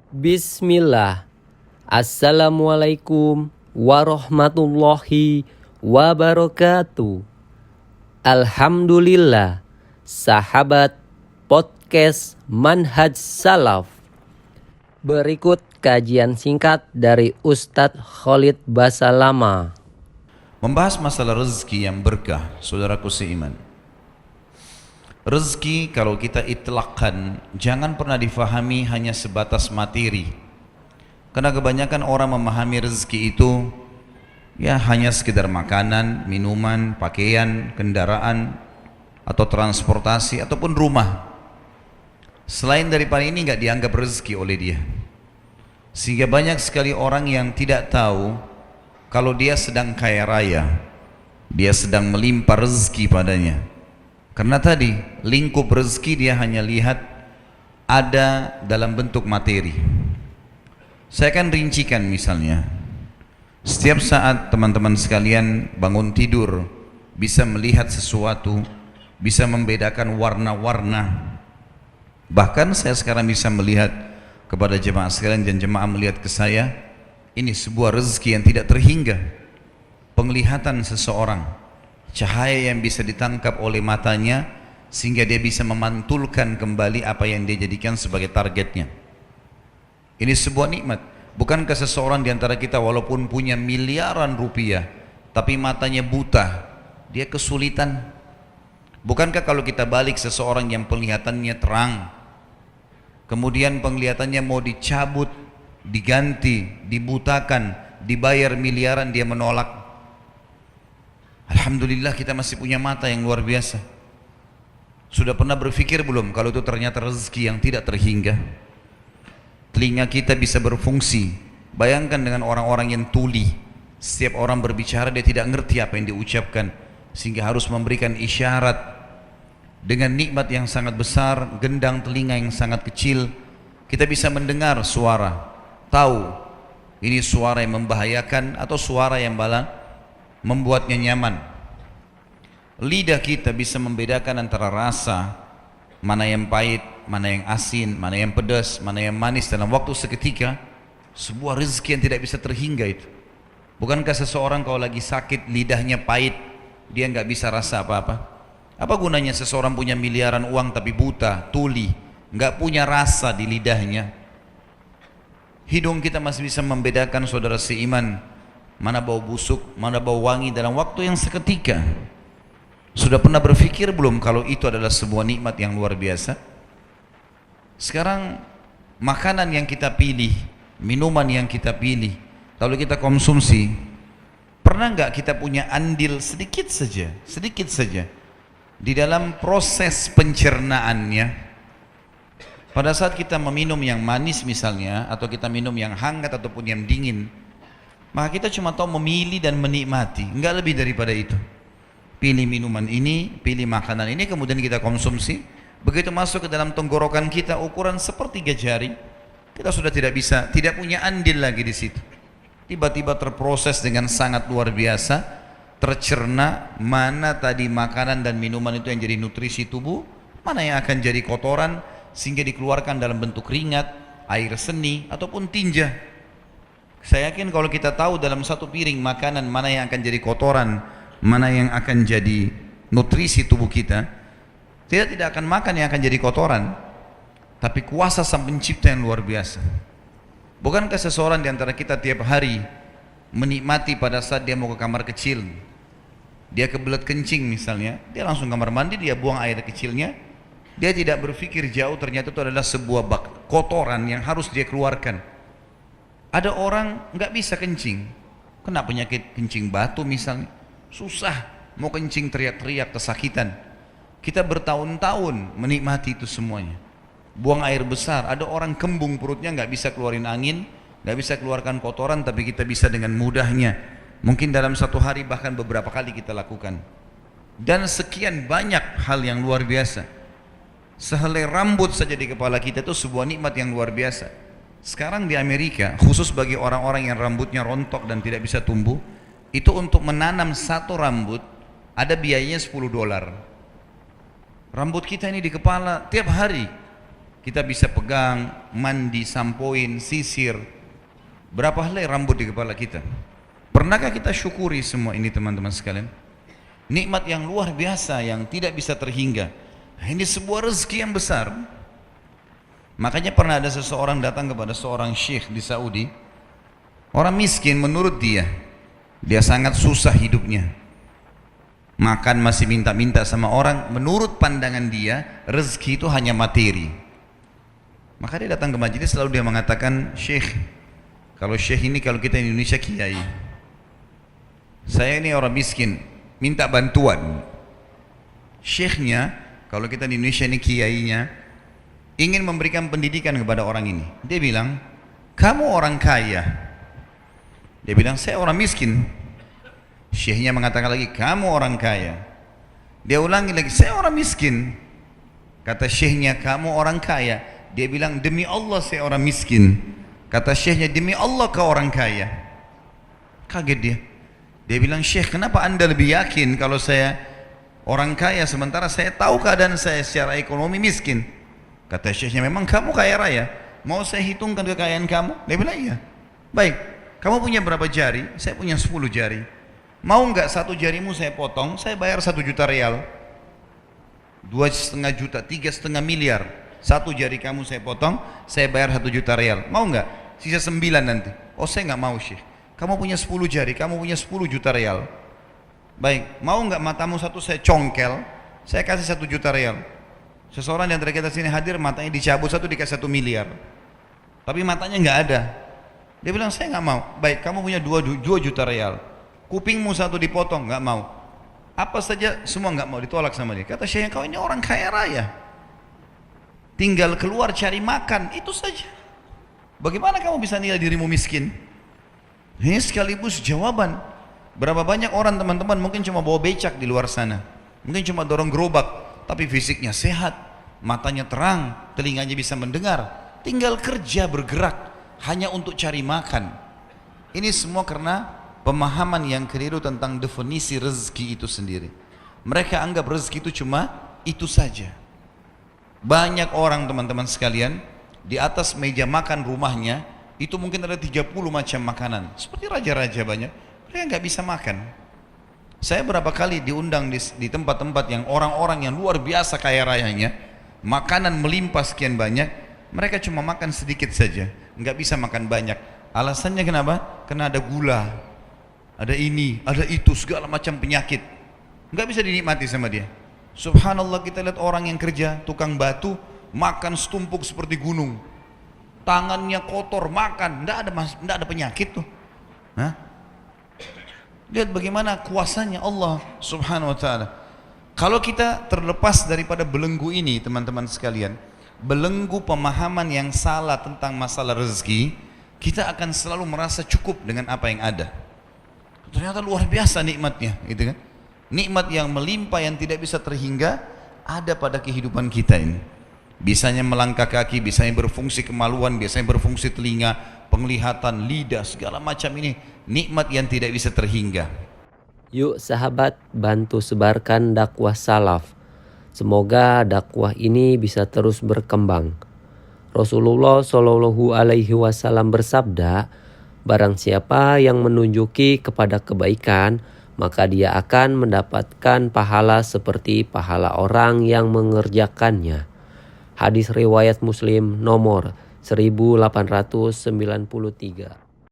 Bismillah. Assalamualaikum warahmatullahi wabarakatuh. Alhamdulillah, sahabat podcast Manhaj Salaf. Berikut kajian singkat dari Ustadz Khalid Basalamah. Membahas masalah rezeki yang berkah, saudaraku seiman. Rezeki kalau kita itlaqkan, jangan pernah difahami hanya sebatas materi. Karena kebanyakan orang memahami rezeki itu ya hanya sekedar makanan, minuman, pakaian, kendaraan, atau transportasi, ataupun rumah. Selain daripada ini nggak dianggap rezeki oleh dia. Sehingga banyak sekali orang yang tidak tahu kalau dia sedang kaya raya, dia sedang melimpah rezeki padanya. Karena tadi lingkup rezeki dia hanya lihat ada dalam bentuk materi. Saya akan rincikan misalnya, setiap saat teman-teman sekalian bangun tidur bisa melihat sesuatu, bisa membedakan warna-warna. Bahkan saya sekarang bisa melihat kepada jemaah sekalian dan jemaah melihat ke saya, ini sebuah rezeki yang tidak terhingga. Penglihatan seseorang, cahaya yang bisa ditangkap oleh matanya sehingga dia bisa memantulkan kembali apa yang dia jadikan sebagai targetnya. Ini sebuah nikmat. Bukankah seseorang di antara kita walaupun punya miliaran rupiah tapi matanya buta, dia kesulitan? Bukankah kalau kita balik seseorang yang penglihatannya terang, kemudian penglihatannya mau dicabut, diganti, dibutakan, dibayar miliaran, dia menolak? Alhamdulillah kita masih punya mata yang luar biasa. Sudah pernah berpikir belum kalau itu ternyata rezeki yang tidak terhingga? Telinga kita bisa berfungsi. Bayangkan dengan orang-orang yang tuli, setiap orang berbicara dia tidak ngerti apa yang diucapkan, sehingga harus memberikan isyarat. Dengan nikmat yang sangat besar, gendang telinga yang sangat kecil, kita bisa mendengar suara, tahu ini suara yang membahayakan atau suara yang membuatnya nyaman. Lidah kita bisa membedakan antara rasa, mana yang pahit, mana yang asin, mana yang pedas, mana yang manis dalam waktu seketika. Sebuah rezeki yang tidak bisa terhingga itu. Bukankah seseorang kalau lagi sakit lidahnya pahit, dia nggak bisa rasa apa-apa? Apa gunanya seseorang punya miliaran uang tapi buta, tuli, nggak punya rasa di lidahnya? Hidung kita masih bisa membedakan, saudara seiman, mana bau busuk, mana bau wangi dalam waktu yang seketika. Sudah pernah berpikir belum kalau itu adalah sebuah nikmat yang luar biasa? Sekarang makanan yang kita pilih, minuman yang kita pilih, kalau kita konsumsi, pernah nggak kita punya andil sedikit saja di dalam proses pencernaannya? Pada saat kita meminum yang manis misalnya, atau kita minum yang hangat ataupun yang dingin, maka kita cuma tahu memilih dan menikmati, enggak lebih daripada itu. Pilih minuman ini, pilih makanan ini, kemudian kita konsumsi. Begitu masuk ke dalam tenggorokan kita ukuran sepertiga jari, kita sudah tidak punya andil lagi di situ. Tiba-tiba terproses dengan sangat luar biasa, tercerna mana tadi makanan dan minuman itu yang jadi nutrisi tubuh, mana yang akan jadi kotoran sehingga dikeluarkan dalam bentuk keringat, air seni ataupun tinja. Saya yakin kalau kita tahu dalam satu piring makanan mana yang akan jadi kotoran, mana yang akan jadi nutrisi tubuh kita, tidak akan makan yang akan jadi kotoran. Tapi kuasa Sang Pencipta yang luar biasa. Bukankah seseorang di antara kita tiap hari menikmati pada saat dia mau ke kamar kecil, dia kebelet kencing misalnya, dia langsung kamar mandi, dia buang air kecilnya, dia tidak berpikir jauh, ternyata itu adalah sebuah kotoran yang harus dia keluarkan. Ada orang nggak bisa kencing, kena penyakit kencing batu misalnya, susah mau kencing, teriak-teriak kesakitan. Kita bertahun-tahun menikmati itu semuanya, buang air besar. Ada orang kembung perutnya, nggak bisa keluarin angin, nggak bisa keluarkan kotoran, tapi kita bisa dengan mudahnya, mungkin dalam satu hari bahkan beberapa kali kita lakukan. Dan sekian banyak hal yang luar biasa. Sehelai rambut saja di kepala kita itu sebuah nikmat yang luar biasa. Sekarang di Amerika, khusus bagi orang-orang yang rambutnya rontok dan tidak bisa tumbuh, itu untuk menanam satu rambut ada biayanya $10. Rambut kita ini di kepala tiap hari kita bisa pegang, mandi, sampoin, sisir. Berapa helai rambut di kepala kita? Pernahkah kita syukuri semua ini teman-teman sekalian? Nikmat yang luar biasa yang tidak bisa terhingga. Ini sebuah rezeki yang besar. Makanya pernah ada seseorang datang kepada seorang syekh di Saudi. Orang miskin menurut dia sangat susah hidupnya. Makan masih minta-minta sama orang. Menurut pandangan dia, rezeki itu hanya materi. Maka dia datang ke majelis, selalu dia mengatakan, syekh, kalau syekh ini kalau kita di Indonesia kiai, saya ini orang miskin, minta bantuan. Syekhnya, kalau kita di Indonesia ini kiainya, ingin memberikan pendidikan kepada orang ini. Dia bilang, kamu orang kaya. Dia bilang, saya orang miskin. Syekhnya mengatakan lagi, kamu orang kaya. Dia ulangi lagi, saya orang miskin. Kata syekhnya, kamu orang kaya. Dia bilang, demi Allah saya orang miskin. Kata syekhnya, demi Allah kau orang kaya. Kaget dia. Dia bilang, syekh, kenapa anda lebih yakin kalau saya orang kaya sementara saya tahu keadaan saya secara ekonomi miskin? Kata syekhnya, memang kamu kaya raya. Mau saya hitungkan kekayaan kamu? Dia bilang, iya. Baik, kamu punya berapa jari? Saya punya 10 jari. Mau enggak satu jarimu saya potong, saya bayar 1 juta real. 2,5 juta, 3,5 miliar. Satu jari kamu saya potong, saya bayar 1 juta real. Mau enggak? Sisa 9 nanti. Oh, saya enggak mau, syekh. Kamu punya 10 jari, kamu punya 10 juta real. Baik, mau enggak matamu satu saya congkel, saya kasih 1 juta real. Seseorang yang dari kita sini hadir, matanya dicabut satu, dikasih 1 miliar. Tapi matanya enggak ada. Dia bilang, saya enggak mau. Baik, kamu punya 2 juta real. Kupingmu satu dipotong, enggak mau. Apa saja semua enggak mau, ditolak sama dia. Kata syekh, kau ini orang kaya raya. Tinggal keluar cari makan, itu saja. Bagaimana kamu bisa nilai dirimu miskin? Ini sekaligus jawaban. Berapa banyak orang teman-teman mungkin cuma bawa becak di luar sana. Mungkin cuma dorong gerobak, tapi fisiknya sehat, matanya terang, telinganya bisa mendengar. Tinggal kerja bergerak hanya untuk cari makan. Ini semua karena pemahaman yang keliru tentang definisi rezeki itu sendiri. Mereka anggap rezeki itu cuma itu saja. Banyak orang teman-teman sekalian, di atas meja makan rumahnya itu mungkin ada 30 macam makanan. Seperti raja-raja banyak, mereka nggak bisa makan. Saya berapa kali diundang di tempat-tempat yang orang-orang yang luar biasa kaya rayanya, makanan melimpah sekian banyak, mereka cuma makan sedikit saja, nggak bisa makan banyak. Alasannya kenapa? Karena ada gula, ada ini, ada itu, segala macam penyakit, nggak bisa dinikmati sama dia. Subhanallah, kita lihat orang yang kerja tukang batu, makan setumpuk seperti gunung, tangannya kotor, makan, nggak ada penyakit tuh. Hah? Lihat bagaimana kuasanya Allah Subhanahu wa ta'ala. Kalau kita terlepas daripada belenggu ini teman-teman sekalian, belenggu pemahaman yang salah tentang masalah rezeki, kita akan selalu merasa cukup dengan apa yang ada. Ternyata luar biasa nikmatnya, gitu kan? Nikmat yang melimpah yang tidak bisa terhingga ada pada kehidupan kita ini. Bisanya melangkah kaki, bisanya berfungsi kemaluan, bisanya berfungsi telinga, penglihatan, lidah, segala macam ini nikmat yang tidak bisa terhingga. Yuk sahabat, bantu sebarkan dakwah salaf. Semoga dakwah ini bisa terus berkembang. Rasulullah Shallallahu Alaihi Wasallam bersabda, barang siapa yang menunjuki kepada kebaikan, maka dia akan mendapatkan pahala seperti pahala orang yang mengerjakannya. Hadis riwayat Muslim nomor 1893.